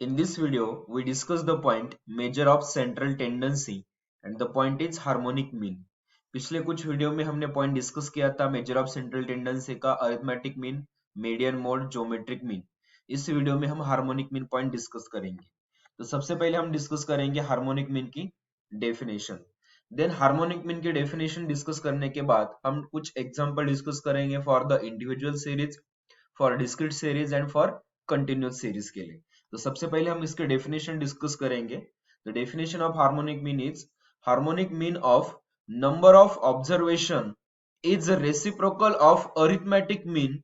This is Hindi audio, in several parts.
In this video, we discuss the point measure of central tendency and the point is harmonic mean. पिछले कुछ वीडियो में हमने पॉइंट डिस्कस किया था मेजर ऑफ सेंट्रल टेंडेंसी का arithmetic mean, median mode, geometric mean. इस वीडियो में हम हार्मोनिक मीन पॉइंट डिस्कस करेंगे। तो सबसे पहले हम डिस्कस करेंगे हार्मोनिक मीन की डेफिनेशन। देन हार्मोनिक मीन की डेफिनेशन डिस्कस करने के बाद हम कुछ एग्जांपल डिस्कस करेंगे for the individual series, for discrete series and for continuous series के लिए। तो सबसे पहले हम इसके डेफिनेशन डिस्कस करेंगे। The definition of harmonic mean is harmonic mean of number of observation is reciprocal of arithmetic mean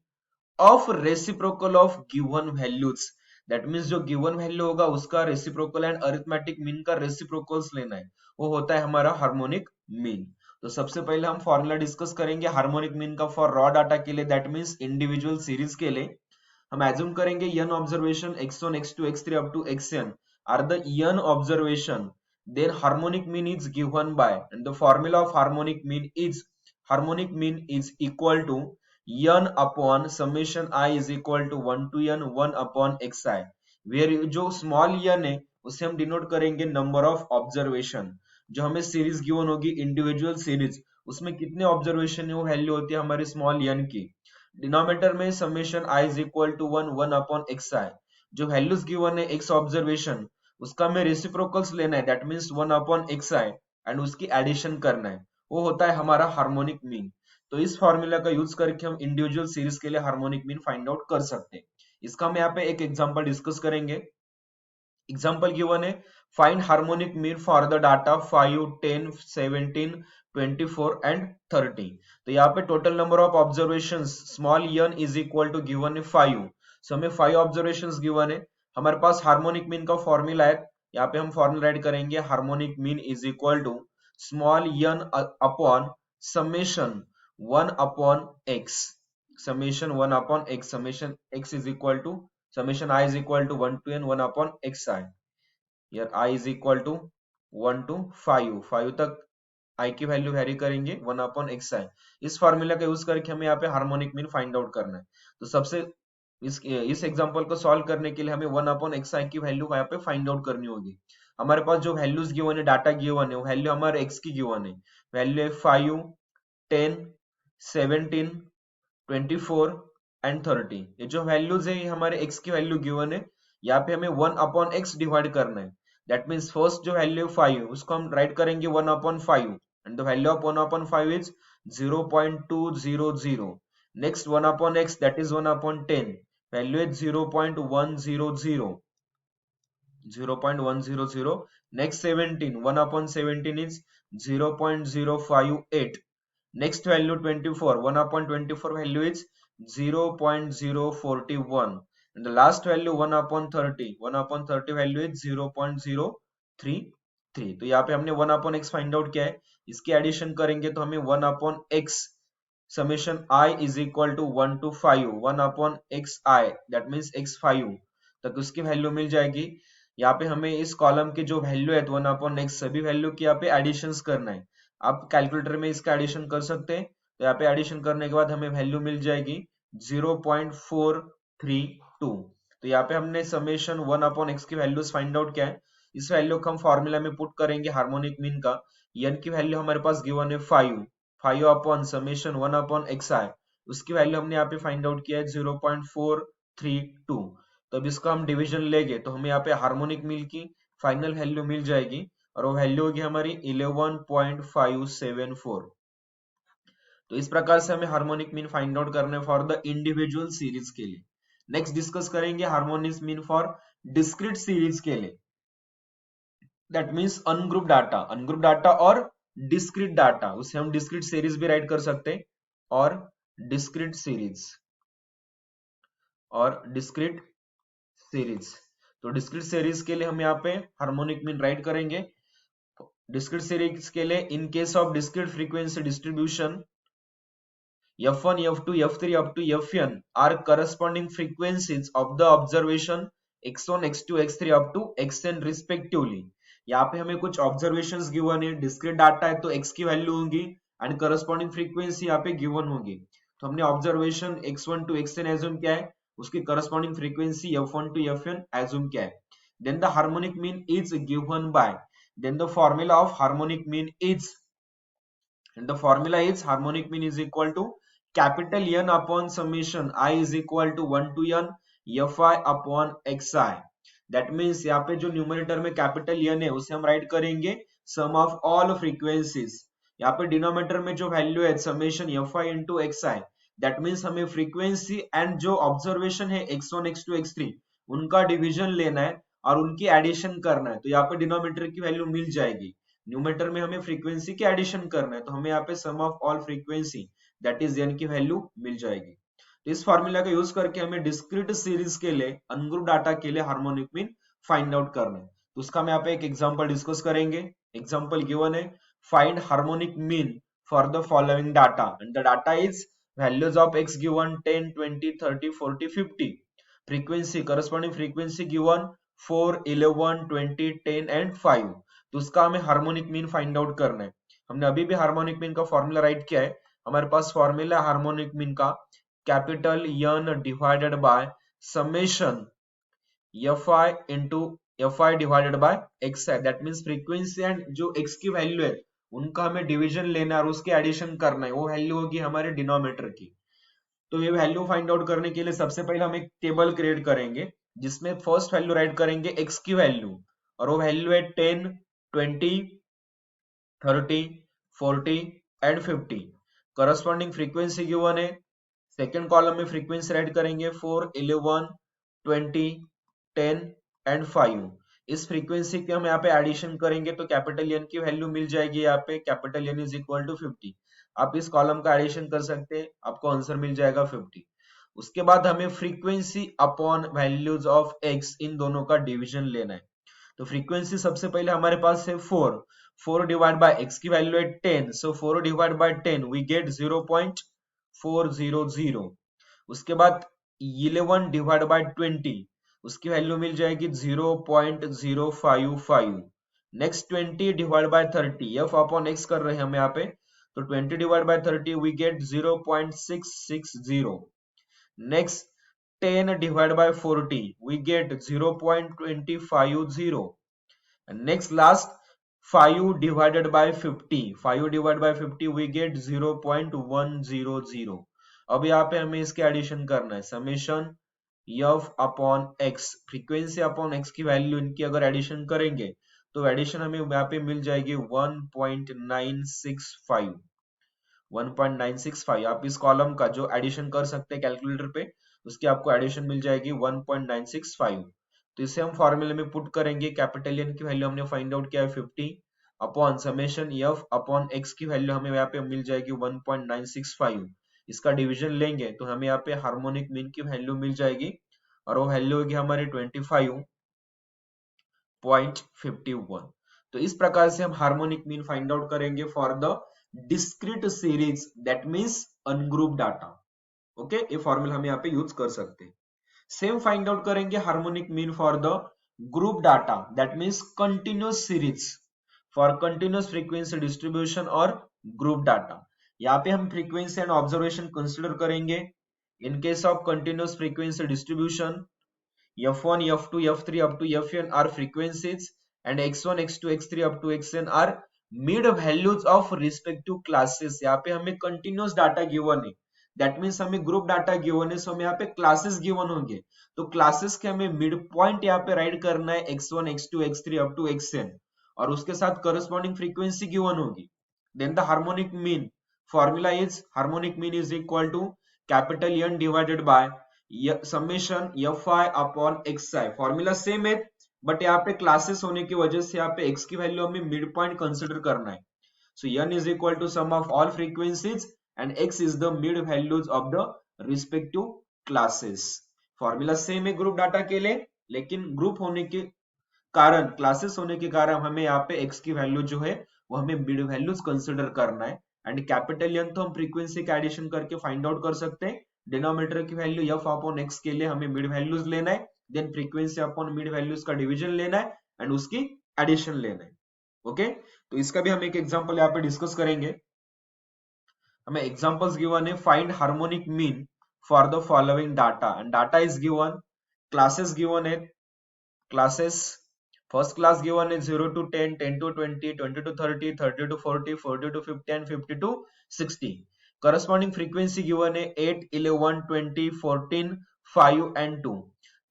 of reciprocal of given values. That means जो गिवन वैल्यू होगा उसका रेसिप्रोकल एंड अरिथमेटिक मीन का रेसिप्रोकल्स लेना है, वो होता है हमारा हार्मोनिक मीन। तो सबसे पहले हम फॉर्मूला डिस्कस करेंगे हार्मोनिक मीन का फॉर रॉ डाटा के लिए, दैट मीन्स इंडिविजुअल सीरीज के लिए। हम एज्यूम करेंगे n observation x1 x2 x3 up to xn are the n observation, then harmonic mean is given by, and the formula of harmonic mean is equal to n upon summation I is equal to 1 to n 1 upon xi, where जो small n है उसे हम डिनोट करेंगे नंबर ऑफ ऑब्जर्वेशन। जो हमें सीरीज गिवन होगी इंडिविजुअल सीरीज, उसमें कितने ऑब्जर्वेशन है वो वैल्यू होती है हमारी स्मॉल n की। डिनोमिनेटर में summation i is equal to 1 upon xi, जो वैल्यूज गिवन है x ऑब्जर्वेशन उसका हमें रेसिप्रोकल्स लेना है, that means 1 upon xi and उसकी एडिशन करना है, वो होता है हमारा हार्मोनिक मीन। तो इस फॉर्मूला का यूज करके हम इंडिविजुअल सीरीज के लिए हार्मोनिक मीन फाइंड आउट कर सकते हैं। इसका हम यहाँ पे एक एग्जांपल डिस्कस करेंगे। एग्जांपल गिवन है find harmonic mean for the data 5 10 17 24 and 30। तो यहाँ पे total number of observations small n is equal to given है 5, सो हमें 5 ऑब्जर्वेशंस गिवन है। हमारे पास हार्मोनिक मीन का फॉर्मूला है, यहाँ पे हम फॉर्मूला ऐड करेंगे harmonic mean is equal to small n upon summation 1 upon x, summation 1 upon x, summation x is equal to summation I is equal to 1 to n 1 upon xi, here I is equal to 1 to 5 तक I की वैल्यू वेरी करेंगे 1 upon xi। इस फॉर्मूला का यूज करके हमें यहाँ पे हार्मोनिक मीन फाइंड आउट करना है। तो सबसे इस एग्जांपल को सॉल्व करने के लिए हमें 1 upon xi की वैल्यू यहाँ पे फाइंड आउट करनी होगी। हमारे पास जो वैल्यूज गिवन है, डाटा गिवन है, वो वैल्यू हमारे x की गिवन है, वैल्यू है 5 10 17 24 एंड 30। ये जो वैल्यूज है ये हमारे x की वैल्यू गिवन है, यहाँ पे हमें 1 अपॉन x डिवाइड करना है। दैट मीन्स फर्स्ट जो वैल्यू 5 उसको हम राइट करेंगे 1 upon 5 and the value of 1 upon 5 is 0.200। Next 1 upon x that is 1 upon 10, value is 0.100। Next 17 1 upon 17 is 0.058। Next value 24, 1 upon 24 value is 0.041 and the last value 1 upon 30, 1 upon 30 value is 0.033। तो यहाँ पे हमने 1 upon x फाइंड आउट किया है, इसकी एडिशन करेंगे तो हमें 1 upon x summation I is equal to 1 to 5 1 upon xi, that means x5 तक उसकी वैल्यू मिल जाएगी। यहाँ पे हमें इस कॉलम के जो वैल्यू है 1 upon x सभी वैल्यू की यहाँ पे एडिशंस करना है। आप कैलकुलेटर में इसका एडिशन कर सकते हैं, तो यहाँ पे एडिशन करने के बाद हमें वैल्यू मिल जाएगी 0.432। तो यहाँ पे हमने समेशन 1 अपॉन x की वैल्यूज फाइंड आउट किया है। इस वैल्यू को हम फॉर्मूला में पुट करेंगे हार्मोनिक मीन का। n की वैल्यू हमारे पास गिवन है 5 अपॉन समेशन 1 अपॉन xi, उसकी वैल्यू हमने यहाँ पे फाइंड आउट किया है 0.432। तो अब इसका हम डिवीजन लेंगे तो हमें यहाँ पे हार्मोनिक मीन की फाइनल वैल्यू मिल जाएगी और वो वैल्यू होगी हमारी 11.574। तो इस प्रकार से हमें हार्मोनिक मीन फाइंड आउट करना है फॉर द इंडिविजुअल सीरीज के लिए। नेक्स्ट डिस्कस करेंगे harmonic mean for discrete series के लिए, दैट मींस अनग्रुप डाटा और डिस्क्रीट डाटा, उसे हम डिस्क्रीट सीरीज भी राइट कर सकते हैं और डिस्क्रीट सीरीज तो डिस्क्रीट सीरीज के लिए हम यहाँ पे हार्मोनिक मीन राइट करेंगे। डिस्क्रीट सीरीज के लिए in case of discrete frequency distribution f1 f2 f3 up to fn are corresponding frequencies of the observation x1 x2 x3 up to xn respectively। यहाँ पे हमें कुछ ऑब्जर्वेशंस गिवन है, डिस्क्रीट डाटा है तो x की वैल्यू होगी एंड करस्पॉन्डिंग फ्रीक्वेंसी यहाँ पे गिवन होगी। तो हमने observation x1 to xn assume किया है, उसकी corresponding frequency f1 to fn assume किया है। then the harmonic mean is given by, then the formula of harmonic mean is, and the formula is harmonic mean is equal to capital N upon summation I is equal to 1 to n fi upon xi. That means यहाँ पे जो न्यूमरेटर में कैपिटल N है उसे हम राइट करेंगे सम ऑफ ऑल फ्रीक्वेंसीज। यहाँ पे डिनोमिनेटर में जो वैल्यू है summation fi into xi, that means हमें फ्रीक्वेंसी एंड जो ऑब्जर्वेशन है x1 x2 x3 उनका डिवीजन लेना है और उनकी एडिशन करना है। तो यहाँ पे डिनोमिनेटर की वैल्यू मिल जाएगी, न्यूमरेटर में हमें फ्रीक्वेंसी की एडिशन करना है तो हमें यहाँ पे sum of all frequency that is n की वैल्यू मिल जाएगी। तो इस फॉर्मूला का यूज करके हमें डिस्क्रीट सीरीज के लिए अनग्रुप डाटा के लिए हार्मोनिक मीन फाइंड आउट करना है। तो उसका हम यहाँ पे एक एग्जांपल डिस्कस करेंगे। एग्जांपल गिवन है, find harmonic mean for the following data and the data is values of x given 10 20 30 40 50, frequency corresponding frequency given 4 11 20 10 and 5। तो उसका हमें हार्मोनिक मीन फाइंड आउट करना है। हमने अभी भी हार्मोनिक मीन का फॉर्मूला राइट किया है। हमारे पास फॉर्मूला हार्मोनिक मीन का capital N divided by summation fi into fi divided by x है। दैट मीन्स फ्रीक्वेंसी एंड जो x की वैल्यू है उनका हमें डिवीजन लेना है और उसके एडिशन करना है, वो वैल्यू होगी हमारे डिनोमिनेटर की। तो ये वैल्यू फाइंड आउट करने के लिए सबसे पहले हम एक टेबल क्रिएट करेंगे जिसमें फर्स्ट वैल्यू राइट करेंगे x की वैल्यू, और वो वैल्यू है 10 20 30 40 एंड 50। करस्पॉन्डिंग फ्रीक्वेंसी गिवन है, सेकेंड कॉलम में फ्रीक्वेंसी राइट करेंगे 4 11 20 10 एंड 5। इस फ्रीक्वेंसी के हम यहाँ पे एडिशन करेंगे तो कैपिटल N की वैल्यू मिल जाएगी। यहाँ पे capital N is equal to 50। आप इस कॉलम का एडिशन कर सकते हैं, आपको आंसर मिल जाएगा 50। उसके बाद हमें frequency upon values of x इन दोनों का डिवीजन लेना है। तो फ्रीक्वेंसी सबसे पहले हमारे पास है 4 डिवाइड बाय x की वैल्यू है 10, सो 4 डिवाइड बाय 10 वी गेट 0.400। उसके बाद 11 डिवाइड बाय 20 उसकी वैल्यू मिल जाएगी 0.055। Next 20 divide by 30, f upon x कर रहे हैं हम यहाँ पे, तो 20 divide by 30 we get 0.660। Next 10 divided by 40 we get 0.250, and next last 5 divided by 50, 5 divided by 50 we get 0.100। अब यहाँ पे हमें इसके एडिशन करना है summation f upon x, frequency upon x की वैल्यू इनकी अगर एडिशन करेंगे तो एडिशन हमें यहाँ पे मिल जाएगी 1.965। 1.965 आप इस कॉलम का जो एडिशन कर सकते हैं कैलकुलेटर पे, उसकी आपको एडिशन मिल जाएगी 1.965। तो इसे हम फॉर्मूले में पुट करेंगे, कैपिटल N की वैल्यू हमने फाइंड आउट किया है 50 upon summation f upon x की वैल्यू हमें यहाँ पे मिल जाएगी 1.965। इसका डिवीजन लेंगे तो हमें यहाँ पे हार्मोनिक मीन की वैल्यू मिल जाएगी और वो वैल्यू होगी हमारी 25.51। तो इस प्रकार से हम हार्मोनिक मीन फाइंड आउट करेंगे for the discrete series that means ungroup data. Okay, ये फॉर्मूला हम यहाँ पे यूज कर सकते हैं। सेम फाइंड आउट करेंगे harmonic mean for the group data that means continuous series for continuous frequency distribution और ग्रुप डाटा। यहाँ पे हम फ्रीक्वेंसी एंड ऑब्जर्वेशन कंसिडर करेंगे। In case of continuous frequency distribution f1 f2 f3 up to fn are frequencies and x1 x2 x3 up to xn are mid values of respective classes। यहाँ पे हमें कंटिन्यूअस डाटा गिवन है, दैट मीन्स हमें ग्रुप डाटा गिवन है, सो हमें यहाँ पे क्लासेस गिवन होंगे। तो क्लासेस के हमें मिड पॉइंट यहाँ पे राइट करना है x1 x2 x3 up to xn, और उसके साथ करस्पॉन्डिंग फ्रीक्वेंसी गिवन होगी। Then the harmonic mean formula is harmonic mean is equal to capital N divided by summation fi upon xi। Formula same है बट यहाँ पे क्लासेस होने की वजह से यहाँ पे x की वैल्यू हमें मिड पॉइंट कंसिडर करना है। So n is equal to sum of all frequencies and x is the mid values of the respective classes. Formula same है ग्रुप डाटा के लिए, लेकिन ग्रुप होने के कारण, क्लासेस होने के कारण हमें यहाँ पे x की वैल्यू जो है वो हमें मिड वैल्यूज कंसिडर करना है। एंड कैपिटल N तो हम फ्रीक्वेंसी का एडिशन करके फाइंड आउट कर सकते हैं। डिनोमिनेटर की वैल्यू f अपॉन x के लिए हमें मिड वैल्यूज लेना है, then frequency upon mid values का डिवीजन लेना है एंड उसकी एडिशन लेना है। ओके, तो इसका भी हम एक एग्जांपल यहाँ पे डिस्कस करेंगे। हमें एग्जांपल्स गिवन है, find harmonic mean for the following data and data is given, classes given है क्लासेस फर्स्ट क्लास गिवन है 0 to 10, 10 to 20, 20 to 30, 30 to 40, 40 to 50 and 50 to 60. Corresponding frequency given है 8, 11, 20, 14, 5 एंड 2.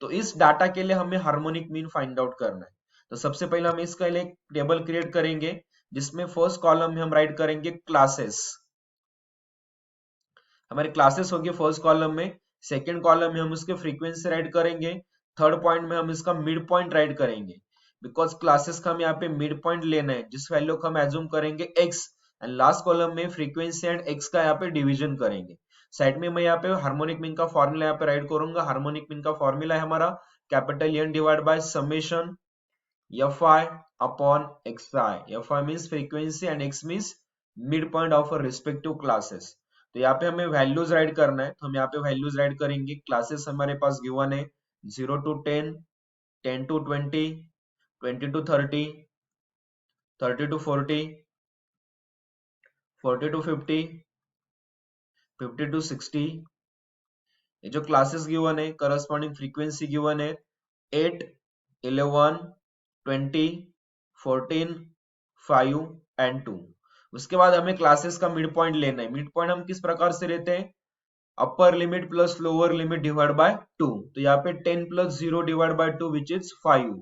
तो इस डाटा के लिए हमें हार्मोनिक मीन फाइंड आउट करना है. तो सबसे पहले हम इसका लिए एक टेबल क्रिएट करेंगे जिसमें फर्स्ट कॉलम में हम राइट करेंगे क्लासेस. हमारे क्लासेस होंगे फर्स्ट कॉलम में. सेकंड कॉलम में हम उसके फ्रीक्वेंसी राइट करेंगे. थर्ड पॉइंट में हम इसका मिड पॉइंट राइट करेंगे बिकॉज क्लासेस का हम यहाँ पे मिड पॉइंट लेना है जिस वैल्यू को हम एज्यूम करेंगे x. एंड लास्ट कॉलम में फ्रीक्वेंसी एंड x का यहाँ पे डिवीजन करेंगे. साइड में मैं यहाँ पे हार्मोनिक मीन का फॉर्मूला यहाँ पे राइट करूंगा. हार्मोनिक मीन का फॉर्मूला है हमारा capital N divide by summation fi upon xi. fi means frequency and x means midpoint of a respective classes. तो यहाँ पे हमें वैल्यूज राइट करना है तो हम यहाँ पे वैल्यूज राइट करेंगे. क्लासेस हमारे पास गिवन है 0 to 10, 10 to 20, 20 to 30, 30 to 40, 40 to 50, 50 to 60. ये जो क्लासेस गिवन है करस्पॉन्डिंग फ्रीक्वेंसी गिवन है 8, 11, 20, 14, 5 एंड 2. उसके बाद हमें क्लासेस का मिड पॉइंट लेना है. मिड पॉइंट हम किस प्रकार से लेते हैं? Upper limit plus lower limit divide by 2. तो यहाँ पे 10 plus 0 divide by 2 which is 5.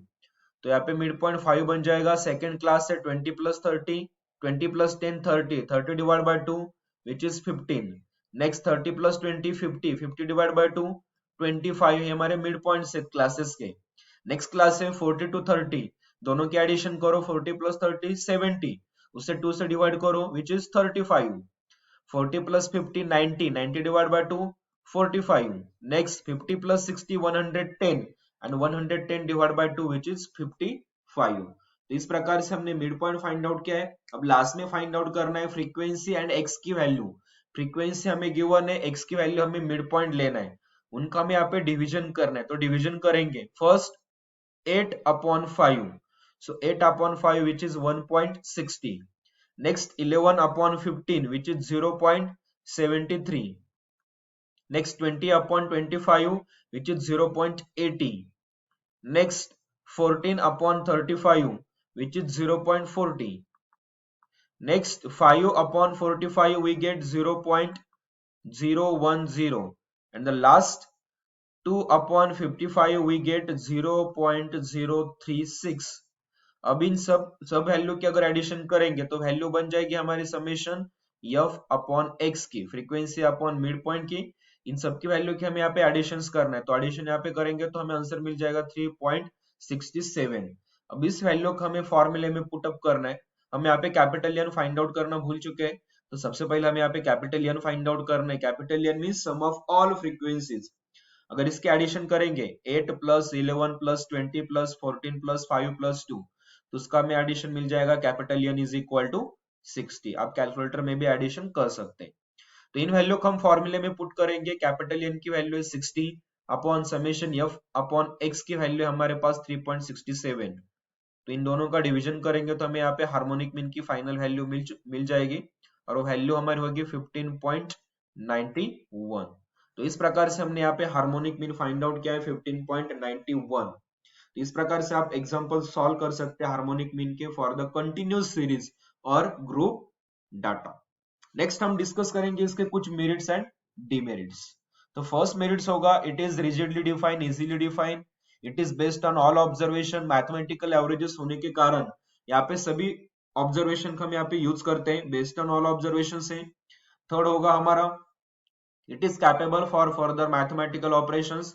तो यहाँ पे मिड पॉइंट 5 बन जाएगा. सेकंड क्लास से 20 plus 30, 20 plus 10 30, 30 divide by 2 which is 15. Next 30 plus 20 50, 50 divide by 2 25 है हमारे मिड पॉइंट से क्लासेस के. नेक्स्ट क्लास है 40 टू 30. दोनों की एडिशन करो 40 प्लस 30 70. उससे 2 से डिवाइड करो which is 35. 40 plus 50 90, 90 divide by 2 45. Next 50 plus 60 110 and 110 divide by 2 which is 55. तो इस प्रकार से हमने मिड पॉइंट फाइंड आउट किया है. अब लास्ट में फाइंड आउट करना है फ्रीक्वेंसी एंड एक्स की वैल्यू. फ्रीक्वेंसी हमें गिवन है, एक्स की वैल्यू हमें मिड पॉइंट लेना है. उनका हमें यहाँ पे डिवीजन करना है. तो डिवीजन करेंगे first 8 upon 5. So 8 upon 5 which is 1.60. Next 11 upon 15 which is 0.73. Next 20 upon 25 which is 0.80. Next 14 upon 35 which is 0.40. Next 5 upon 45 we get 0.010. And the last 2 upon 55 we get 0.036. अब इन सब वैल्यू की अगर एडिशन करेंगे तो वैल्यू बन जाएगी हमारी समेशन f अपॉन x की, फ्रीक्वेंसी अपॉन मिड पॉइंट की. इन सब की वैल्यू की हमें यहाँ पे एडिशन करना है. तो एडिशन यहाँ पे करेंगे तो हमें आंसर मिल जाएगा 3.67. अब इस वैल्यू को हमें फॉर्मूले में पुटअप करना है. हम यहाँ पे कैपिटल N फाइंड आउट करना भूल चुके हैं. तो सबसे पहले हमें यहाँ पे कैपिटल N फाइंड आउट करना है. Capital N mean sum of all frequencies. अगर इसके एडिशन करेंगे 8 plus 11 plus 20 plus 14 plus 5 plus 2 तो उसका हमें एडिशन मिल जाएगा capital N is equal to 60. आप कैलकुलेटर में भी एडिशन कर सकते हैं. तो इन वैल्यू को हम फॉर्मूले में पुट करेंगे. कैपिटल N की वैल्यू है 60 upon summation f upon x की वैल्यू हमारे पास 3.67. तो इन दोनों का डिवीजन करेंगे तो हमें यहाँ पे हार्मोनिक मीन की फाइनल वैल्यू मिल जाएगी और वो वैल्यू हमारी होगी 15.91. तो इस प्रकार से हमने यहाँ पे हार्मोनिक मीन फाइंड आउट किया है 15.91. तो इस प्रकार से आप एग्जांपल सॉल्व कर सकते हैं हार्मोनिक मीन के फॉर द कंटिन्यूअस सीरीज और ग्रुप डाटा. नेक्स्ट हम डिस्कस करेंगे इसके कुछ मेरिट्स एंड डिमेरिट्स. तो फर्स्ट मेरिट्स होगा it is rigidly define, easily define, it is based on all observation. Mathematical averages होने के कारण यहाँ पे सभी ऑब्जर्वेशन को हम यहाँ पे यूज करते हैं बेस्ड ऑन ऑल ऑब्जर्वेशन से. थर्ड होगा हमारा it is capable for further mathematical operations.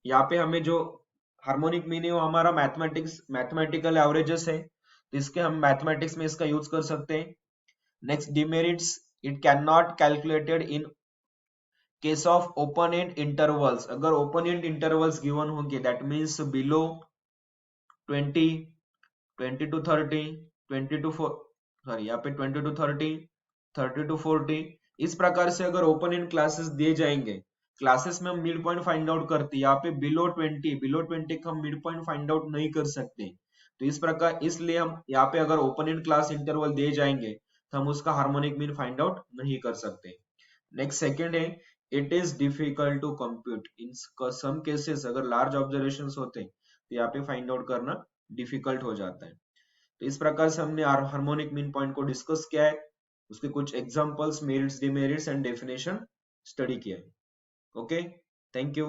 यहाँ पे हमें जो हार्मोनिक मीन है वो हमारा मैथमेटिकल एवरेजेस है तो इसके हम मैथमेटिक्स में इसका यूज कर सकते हैं. Next demerits it can not calculated in case of open and intervals. अगर ओपन एंड इंटरवल्स गिवन होंगे that means below 20, 20 to 30, 20 to 4 sorry यहाँ पे 20 to 30, 30 to 40. इस प्रकार से अगर ओपन एंड क्लासेस दिए जाएंगे, क्लासेस में हम मिड पॉइंट फाइंड आउट करते हैं. यहाँ पे बिलो 20 का हम मिड पॉइंट फाइंड आउट नहीं कर सकते. तो इस प्रकार इसलिए हम यहाँ पे अगर ओपन एंड क्लास इंटरवल दिए जाएंगे तो हम उसका हार्मोनिक मीन फाइंड आउट नहीं कर सकते. नेक्स्ट सेकंड है it is difficult to compute in some cases. अगर लार्ज ऑब्जर्वेशंस होते हैं तो यहाँ पे फाइंड आउट करना डिफिकल्ट हो जाता है। तो इस प्रकार से हमने हार्मोनिक मीन पॉइंट को डिस्कस किया है, उसके कुछ examples, merits, demerits and definition study किया है। Okay, thank you.